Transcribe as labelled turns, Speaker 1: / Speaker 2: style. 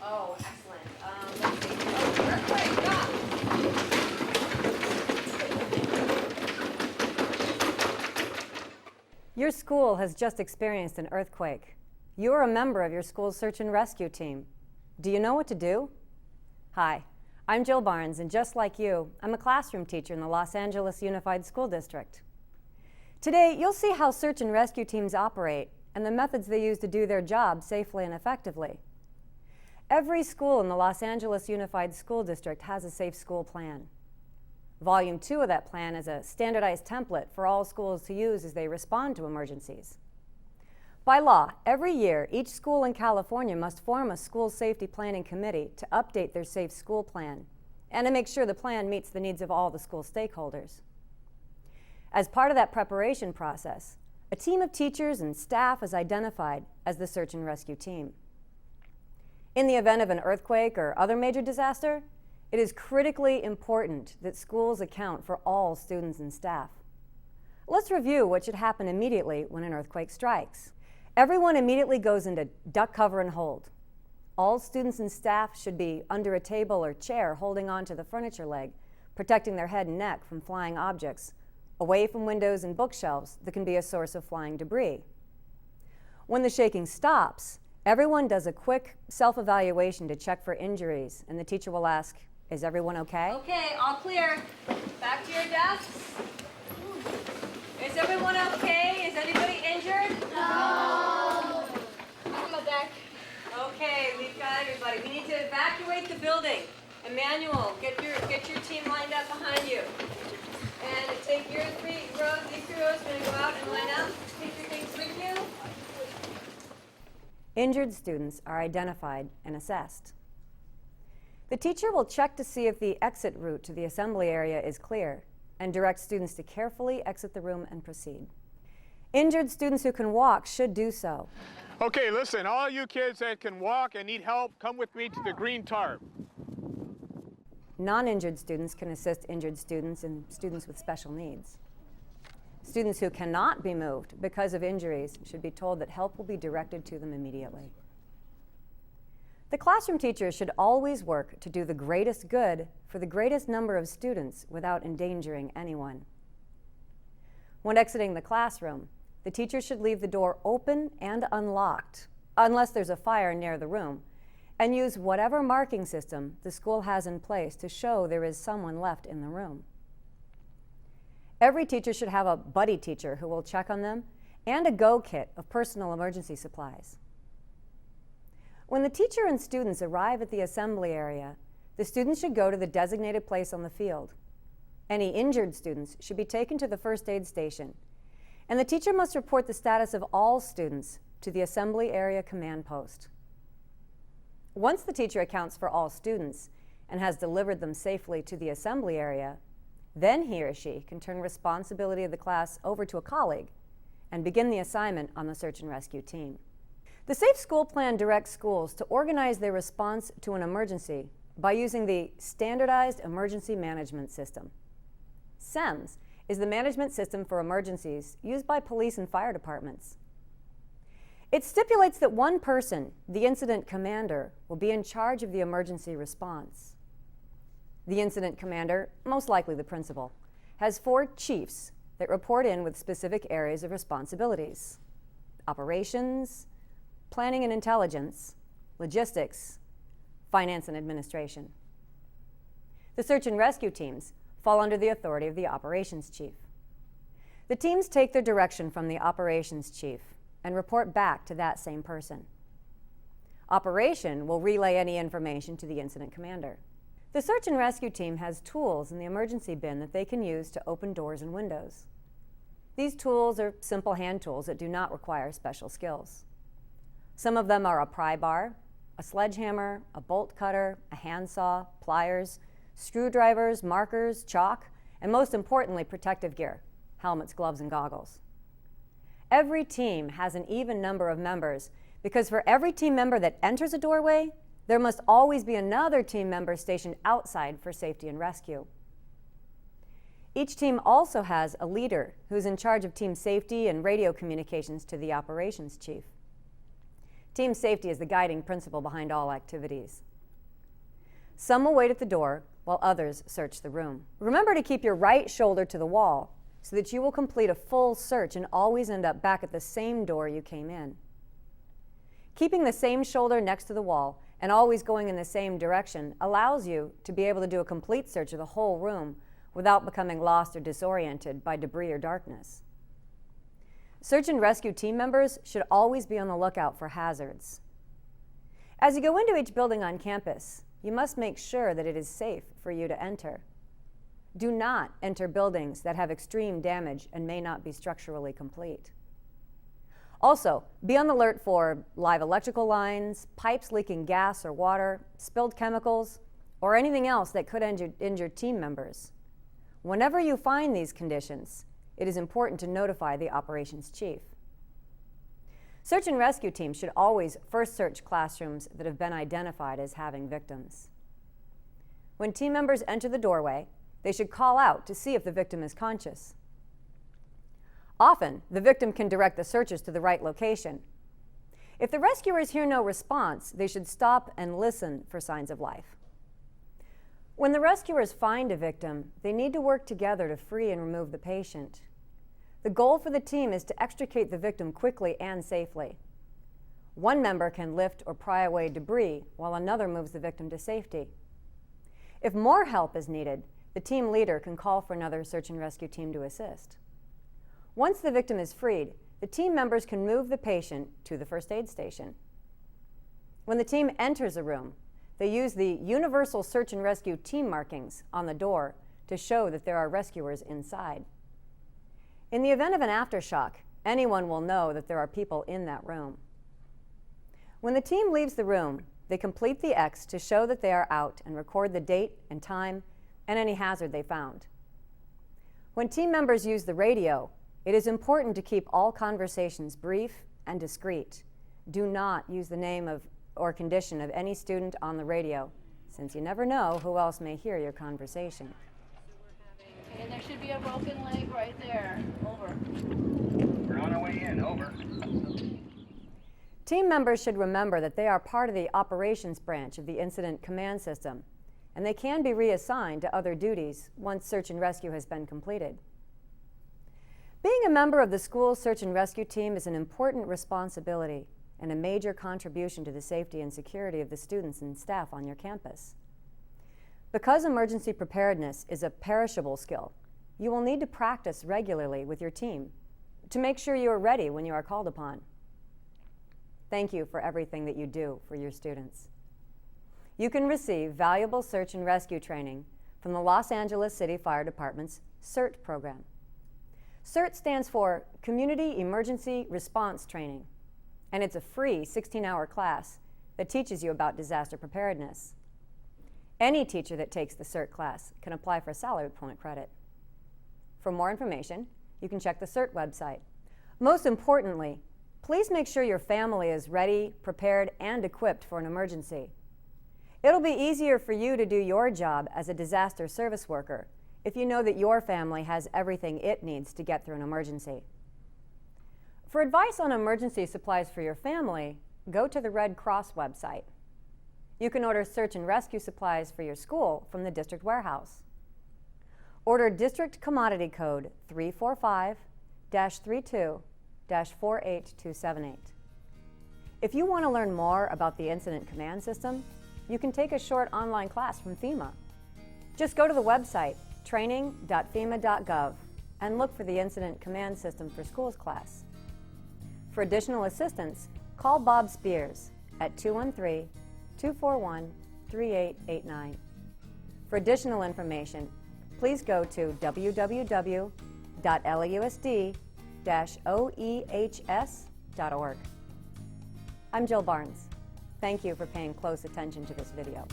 Speaker 1: Oh, excellent. Let's see. Oh, earthquake, go!
Speaker 2: Your school has just experienced an earthquake. You are a member of your school's search and rescue team. Do you know what to do? Hi, I'm Jill Barnes, and just like you, I'm a classroom teacher in the Los Angeles Unified School District. Today, you'll see how search and rescue teams operate and the methods they use to do their job safely and effectively. Every school in the Los Angeles Unified School District has a Safe School Plan. Volume 2 of that plan is a standardized template for all schools to use as they respond to emergencies. By law, every year, each school in California must form a school safety planning committee to update their Safe School Plan and to make sure the plan meets the needs of all the school stakeholders. As part of that preparation process, a team of teachers and staff is identified as the search and rescue team. In the event of an earthquake or other major disaster, it is critically important that schools account for all students and staff. Let's review what should happen immediately when an earthquake strikes. Everyone immediately goes into duck, cover, and hold. All students and staff should be under a table or chair holding on to the furniture leg, protecting their head and neck from flying objects, away from windows and bookshelves that can be a source of flying debris. When the shaking stops, everyone does a quick self-evaluation to check for injuries, and the teacher will ask, "Is everyone okay?"
Speaker 1: Okay, all clear. Back to your desks. Is everyone okay? Is anybody injured?
Speaker 3: No.
Speaker 1: On the deck. Okay, we've got everybody. We need to evacuate the building. Emmanuel, get your team lined up behind you. And take your three rows, these 3 rows, we're going to go out and line up. Take your things with you.
Speaker 2: Injured students are identified and assessed. The teacher will check to see if the exit route to the assembly area is clear and direct students to carefully exit the room and proceed. Injured students who can walk should do so.
Speaker 4: Okay, listen, all you kids that can walk and need help, come with me to the green tarp.
Speaker 2: Non-injured students can assist injured students and students with special needs. Students who cannot be moved because of injuries should be told that help will be directed to them immediately. The classroom teacher should always work to do the greatest good for the greatest number of students without endangering anyone. When exiting the classroom, the teacher should leave the door open and unlocked, unless there's a fire near the room, and use whatever marking system the school has in place to show there is someone left in the room. Every teacher should have a buddy teacher who will check on them and a go kit of personal emergency supplies. When the teacher and students arrive at the assembly area, the students should go to the designated place on the field. Any injured students should be taken to the first aid station, and the teacher must report the status of all students to the assembly area command post. Once the teacher accounts for all students and has delivered them safely to the assembly area, then he or she can turn responsibility of the class over to a colleague and begin the assignment on the search and rescue team. The Safe School Plan directs schools to organize their response to an emergency by using the Standardized Emergency Management System. SEMS is the management system for emergencies used by police and fire departments. It stipulates that one person, the incident commander, will be in charge of the emergency response. The incident commander, most likely the principal, has 4 chiefs that report in with specific areas of responsibilities: operations, planning and intelligence, logistics, finance and administration. The search and rescue teams fall under the authority of the operations chief. The teams take their direction from the operations chief and report back to that same person. Operation will relay any information to the incident commander. The search and rescue team has tools in the emergency bin that they can use to open doors and windows. These tools are simple hand tools that do not require special skills. Some of them are a pry bar, a sledgehammer, a bolt cutter, a handsaw, pliers, screwdrivers, markers, chalk, and most importantly, protective gear: helmets, gloves, and goggles. Every team has an even number of members because for every team member that enters a doorway, there must always be another team member stationed outside for safety and rescue. Each team also has a leader who's in charge of team safety and radio communications to the operations chief. Team safety is the guiding principle behind all activities. Some will wait at the door while others search the room. Remember to keep your right shoulder to the wall so that you will complete a full search and always end up back at the same door you came in. Keeping the same shoulder next to the wall and always going in the same direction allows you to be able to do a complete search of the whole room without becoming lost or disoriented by debris or darkness. Search and rescue team members should always be on the lookout for hazards. As you go into each building on campus, you must make sure that it is safe for you to enter. Do not enter buildings that have extreme damage and may not be structurally complete. Also, be on the alert for live electrical lines, pipes leaking gas or water, spilled chemicals, or anything else that could injure team members. Whenever you find these conditions, it is important to notify the operations chief. Search and rescue teams should always first search classrooms that have been identified as having victims. When team members enter the doorway, they should call out to see if the victim is conscious. Often, the victim can direct the searchers to the right location. If the rescuers hear no response, they should stop and listen for signs of life. When the rescuers find a victim, they need to work together to free and remove the patient. The goal for the team is to extricate the victim quickly and safely. One member can lift or pry away debris while another moves the victim to safety. If more help is needed, the team leader can call for another search and rescue team to assist. Once the victim is freed, the team members can move the patient to the first aid station. When the team enters a room, they use the universal search and rescue team markings on the door to show that there are rescuers inside. In the event of an aftershock, anyone will know that there are people in that room. When the team leaves the room, they complete the X to show that they are out and record the date and time and any hazard they found. When team members use the radio, it is important to keep all conversations brief and discreet. Do not use the name or condition of any student on the radio, since you never know who else may hear your conversation.
Speaker 3: And there should be a broken leg right there. Over.
Speaker 5: We're on our way in. Over.
Speaker 2: Team members should remember that they are part of the operations branch of the incident command system, and they can be reassigned to other duties once search and rescue has been completed. Being a member of the school's search and rescue team is an important responsibility and a major contribution to the safety and security of the students and staff on your campus. Because emergency preparedness is a perishable skill, you will need to practice regularly with your team to make sure you are ready when you are called upon. Thank you for everything that you do for your students. You can receive valuable search and rescue training from the Los Angeles City Fire Department's CERT program. CERT stands for Community Emergency Response Training, and it's a free 16-hour class that teaches you about disaster preparedness. Any teacher that takes the CERT class can apply for salary point credit. For more information, you can check the CERT website. Most importantly, please make sure your family is ready, prepared, and equipped for an emergency. It'll be easier for you to do your job as a disaster service worker if you know that your family has everything it needs to get through an emergency. For advice on emergency supplies for your family, go to the Red Cross website. You can order search and rescue supplies for your school from the district warehouse. Order district commodity code 345-32-48278. If you want to learn more about the incident command system, you can take a short online class from FEMA. Just go to the website training.fema.gov and look for the Incident Command System for Schools class. For additional assistance, call Bob Spears at 213-241-3889. For additional information, please go to www.lausd-oehs.org. I'm Jill Barnes. Thank you for paying close attention to this video.